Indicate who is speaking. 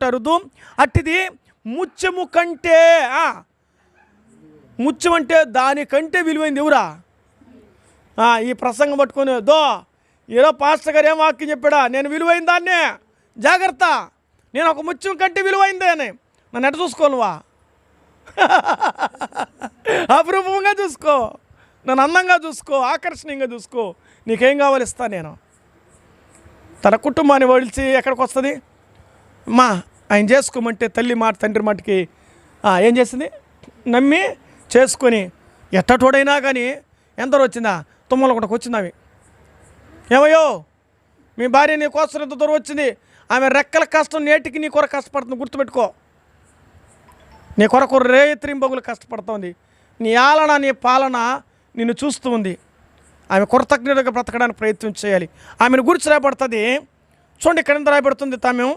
Speaker 1: అరుదు అట్టిది ముత్యము కంటే ముత్యం అంటే దానికంటే విలువైంది ఎవరా? ఈ ప్రసంగం పట్టుకొని ఏదో పాస్టర్ గారు ఏం వాక్యం చెప్పాడా, నేను విలువైన దాన్నే, జాగ్రత్త, నేను ఒక ముత్యం కంటే విలువైందే అని. నన్ను ఎట్ట చూసుకోనువా? అపురూపంగా చూసుకో, నన్ను అందంగా చూసుకో, ఆకర్షణీయంగా చూసుకో, నీకేం కావాలి ఇస్తా నేను. తన కుటుంబాన్ని వదిలిచి ఎక్కడికి వస్తుంది? ఆయన చేసుకోమంటే తల్లి మాట తండ్రి మాటకి ఏం చేసింది? నమ్మి చేసుకొని ఎట్టటోడైనా కానీ ఎందరో వచ్చిందా? తుమ్మలు ఒకటికి వచ్చింది. అవి ఏమయ్యో మీ భార్య నీ కోసం ఎంత దూరం వచ్చింది, ఆమె రెక్కల కష్టం నేటికి నీ కొరకు కష్టపడుతుంది, గుర్తుపెట్టుకో. నీ కొరకు రేత్రింబగులు కష్టపడుతుంది, నీ ఆలన నీ పాలన నిన్ను చూస్తూ ఉంది. ఆమె కృతజ్ఞతగా బ్రతకడానికి ప్రయత్నం చేయాలి. ఆమెను గురించి రాయబడుతుంది. చూడండి, ఇక్కడ ఎంత రాయబడుతుంది? తాము